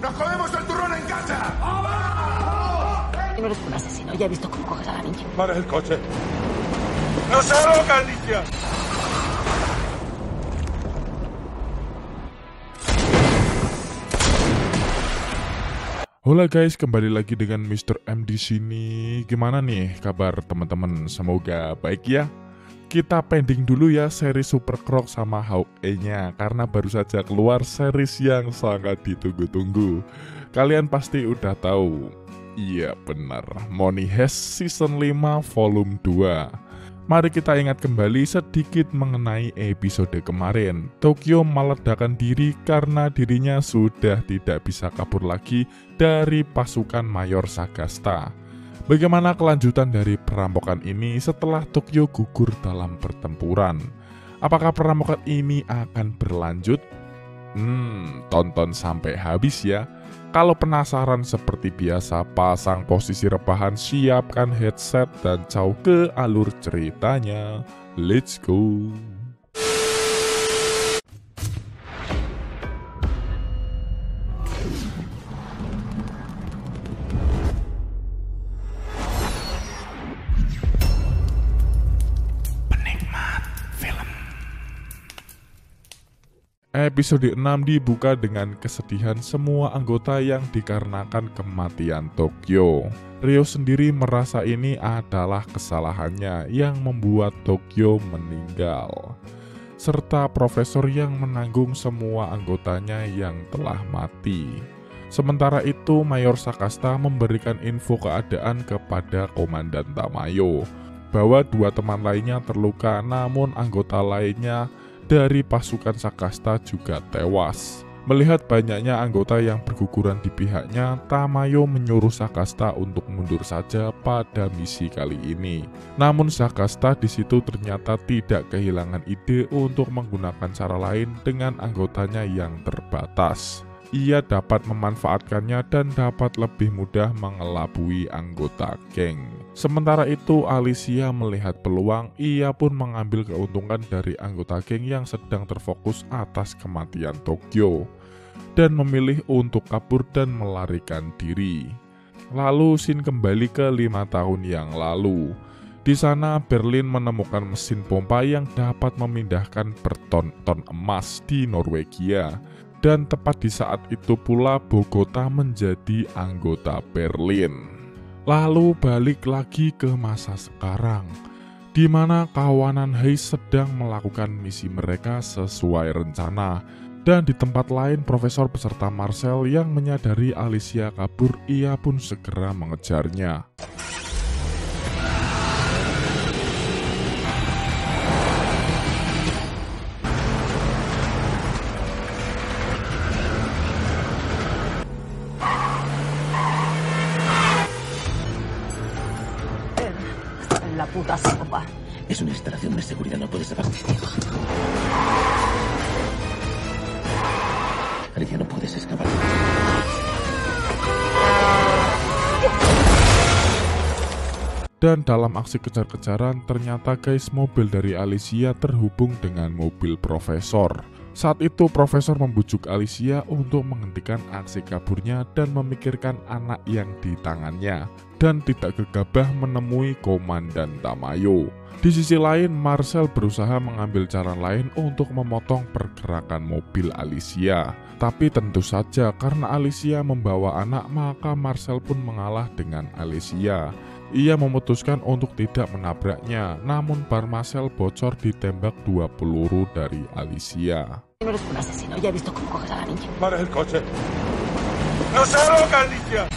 ¡Nos comemos el turrón en casa! No eres un asesino, ya he visto cómo coges a la niña. ¡Para el coche! ¡No se aloca, niña! Halo guys, kembali lagi dengan Mr. M di sini. Gimana nih kabar teman-teman? Semoga baik ya. Kita pending dulu ya seri Super Croc sama Hawkeye-nya karena baru saja keluar series yang sangat ditunggu-tunggu. Kalian pasti udah tahu. Iya benar, Money Heist Season 5 Volume 2. Mari kita ingat kembali sedikit mengenai episode kemarin. Tokyo meledakkan diri karena dirinya sudah tidak bisa kabur lagi dari pasukan Mayor Sagasta. Bagaimana kelanjutan dari perampokan ini setelah Tokyo gugur dalam pertempuran? Apakah perampokan ini akan berlanjut? Tonton sampai habis ya. Kalau penasaran seperti biasa, pasang posisi rebahan, siapkan headset, dan jauh ke alur ceritanya. Let's go! Episode 6 dibuka dengan kesedihan semua anggota yang dikarenakan kematian Tokyo. Ryo sendiri merasa ini adalah kesalahannya yang membuat Tokyo meninggal, serta profesor yang menanggung semua anggotanya yang telah mati. Sementara itu, Mayor Sagasta memberikan info keadaan kepada Komandan Tamayo bahwa dua teman lainnya terluka, namun anggota lainnya dari pasukan Sagasta juga tewas. Melihat banyaknya anggota yang berguguran di pihaknya, Tamayo menyuruh Sagasta untuk mundur saja pada misi kali ini. Namun Sagasta di situ ternyata tidak kehilangan ide untuk menggunakan cara lain dengan anggotanya yang terbatas. Ia dapat memanfaatkannya dan dapat lebih mudah mengelabui anggota geng. Sementara itu, Alicia melihat peluang, ia pun mengambil keuntungan dari anggota geng yang sedang terfokus atas kematian Tokyo dan memilih untuk kabur dan melarikan diri. Lalu scene kembali ke 5 tahun yang lalu. Di sana Berlin menemukan mesin pompa yang dapat memindahkan berton-ton emas di Norwegia. Dan tepat di saat itu pula Bogota menjadi anggota Berlin. Lalu balik lagi ke masa sekarang, di mana kawanan Heist sedang melakukan misi mereka sesuai rencana. Dan di tempat lain Profesor beserta Marcel yang menyadari Alicia kabur, ia pun segera mengejarnya. La puta sopa. Es una instalación de seguridad, no puedes apagar testigos. Alicia, no puedes escapar. Dan dalam aksi kejar-kejaran, ternyata guys mobil dari Alicia terhubung dengan mobil Profesor. Saat itu Profesor membujuk Alicia untuk menghentikan aksi kaburnya dan memikirkan anak yang di tangannya, dan tidak gegabah menemui Komandan Tamayo. Di sisi lain, Marcel berusaha mengambil cara lain untuk memotong pergerakan mobil Alicia. Tapi tentu saja karena Alicia membawa anak, maka Marcel pun mengalah dengan Alicia. Ia memutuskan untuk tidak menabraknya, namun bar Marcel bocor ditembak 2 peluru dari Alicia. No eres un asesino, ya he visto cómo coges a la niña. ¡Para el coche! ¡No se aloca, niña!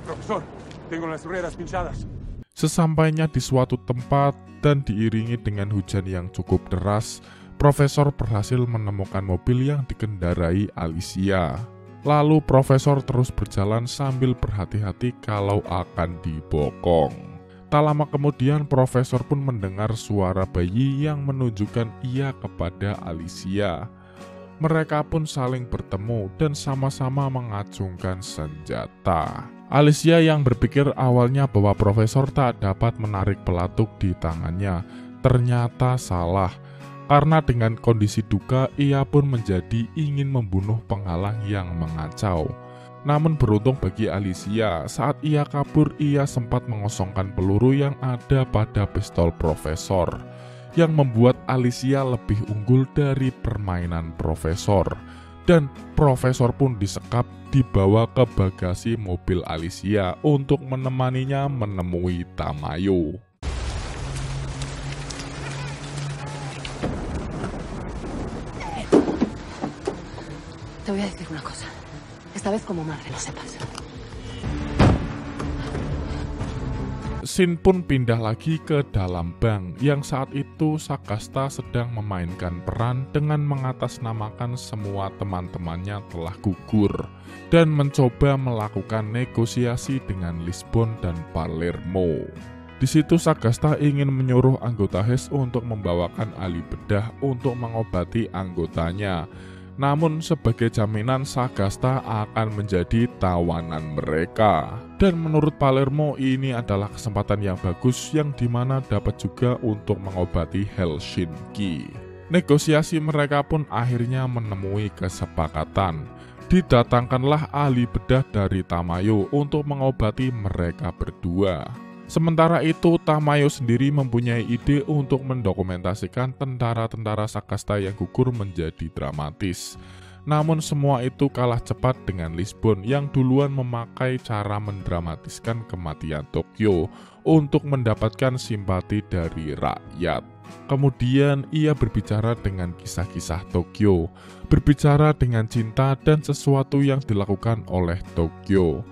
Profesor, tengo las ruedas pinchadas. Sesampainya di suatu tempat dan diiringi dengan hujan yang cukup deras, Profesor berhasil menemukan mobil yang dikendarai Alicia. Lalu Profesor terus berjalan sambil berhati-hati kalau akan dibokong. Tak lama kemudian Profesor pun mendengar suara bayi yang menunjukkan ia kepada Alicia. Mereka pun saling bertemu dan sama-sama mengacungkan senjata. Alicia yang berpikir awalnya bahwa profesor tak dapat menarik pelatuk di tangannya, ternyata salah. Karena dengan kondisi duka, ia pun menjadi ingin membunuh penghalang yang mengacau. Namun beruntung bagi Alicia, saat ia kabur ia sempat mengosongkan peluru yang ada pada pistol profesor, yang membuat Alicia lebih unggul dari permainan profesor. Dan profesor pun disekap dibawa ke bagasi mobil Alicia untuk menemaninya menemui Tamayo. Te voy a decir una cosa. Esta vez como madre, lo sepas. Shin pun pindah lagi ke dalam bank yang saat itu Sagasta sedang memainkan peran dengan mengatasnamakan semua teman-temannya telah gugur dan mencoba melakukan negosiasi dengan Lisbon dan Palermo. Di situ Sagasta ingin menyuruh anggota HES untuk membawakan ahli bedah untuk mengobati anggotanya. Namun sebagai jaminan Sagasta akan menjadi tawanan mereka. Dan menurut Palermo ini adalah kesempatan yang bagus yang dimana dapat juga untuk mengobati Helsinki. Negosiasi mereka pun akhirnya menemui kesepakatan. Didatangkanlah ahli bedah dari Tamayo untuk mengobati mereka berdua. Sementara itu, Tamayo sendiri mempunyai ide untuk mendokumentasikan tentara-tentara Sagasta yang gugur menjadi dramatis. Namun semua itu kalah cepat dengan Lisbon yang duluan memakai cara mendramatiskan kematian Tokyo untuk mendapatkan simpati dari rakyat. Kemudian ia berbicara dengan kisah-kisah Tokyo, berbicara dengan cinta dan sesuatu yang dilakukan oleh Tokyo.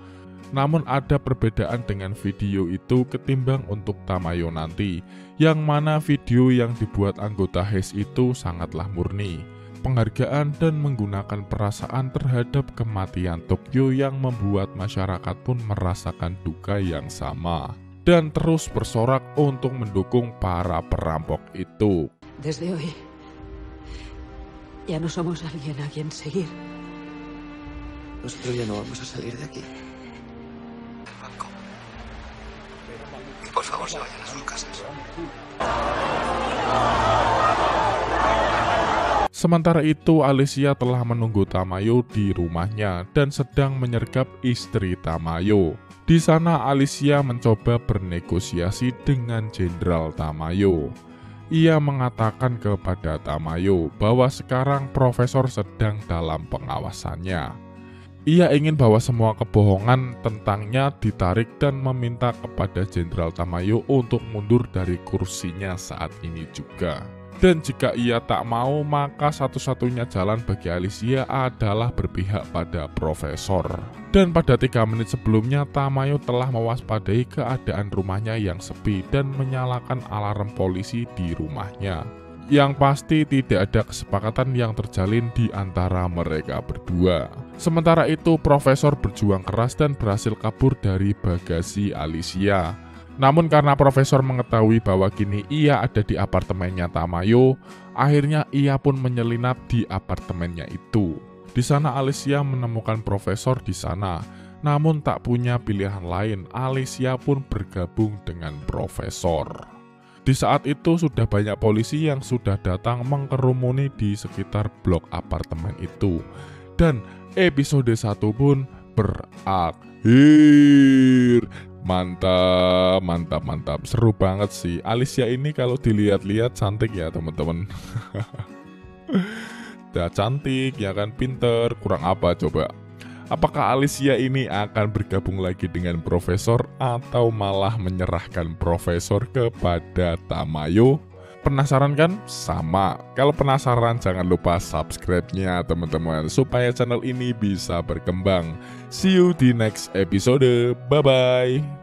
Namun ada perbedaan dengan video itu ketimbang untuk Tamayo nanti, yang mana video yang dibuat anggota HES itu sangatlah murni, penghargaan dan menggunakan perasaan terhadap kematian Tokyo yang membuat masyarakat pun merasakan duka yang sama, dan terus bersorak untuk mendukung para perampok itu. Desde hoy, ya no somos alguien a quien seguir. Nosotros ya no vamos a salir de aquí. Por favor, se vayan a sus casas. Sementara itu, Alicia telah menunggu Tamayo di rumahnya dan sedang menyergap istri Tamayo. Di sana, Alicia mencoba bernegosiasi dengan Jenderal Tamayo. Ia mengatakan kepada Tamayo bahwa sekarang profesor sedang dalam pengawasannya. Ia ingin bahwa semua kebohongan tentangnya ditarik dan meminta kepada Jenderal Tamayo untuk mundur dari kursinya saat ini juga. Dan jika ia tak mau, maka satu-satunya jalan bagi Alicia adalah berpihak pada profesor. Dan pada 3 menit sebelumnya, Tamayo telah mewaspadai keadaan rumahnya yang sepi dan menyalakan alarm polisi di rumahnya. Yang pasti tidak ada kesepakatan yang terjalin di antara mereka berdua. Sementara itu, profesor berjuang keras dan berhasil kabur dari bagasi Alicia. Namun karena profesor mengetahui bahwa kini ia ada di apartemennya Tamayo, akhirnya ia pun menyelinap di apartemennya itu. Di sana Alicia menemukan profesor di sana. Namun tak punya pilihan lain, Alicia pun bergabung dengan profesor. Di saat itu sudah banyak polisi yang sudah datang mengkerumuni di sekitar blok apartemen itu. Dan episode 1 pun berakhir. Mantap. Seru banget sih. Alicia ini kalau dilihat-lihat cantik ya teman-teman. Udah cantik, ya kan, pinter, kurang apa coba? Apakah Alicia ini akan bergabung lagi dengan profesor atau malah menyerahkan profesor kepada Tamayo? Penasaran kan? Sama. Kalau penasaran jangan lupa subscribe-nya teman-teman supaya channel ini bisa berkembang. See you di next episode. Bye-bye.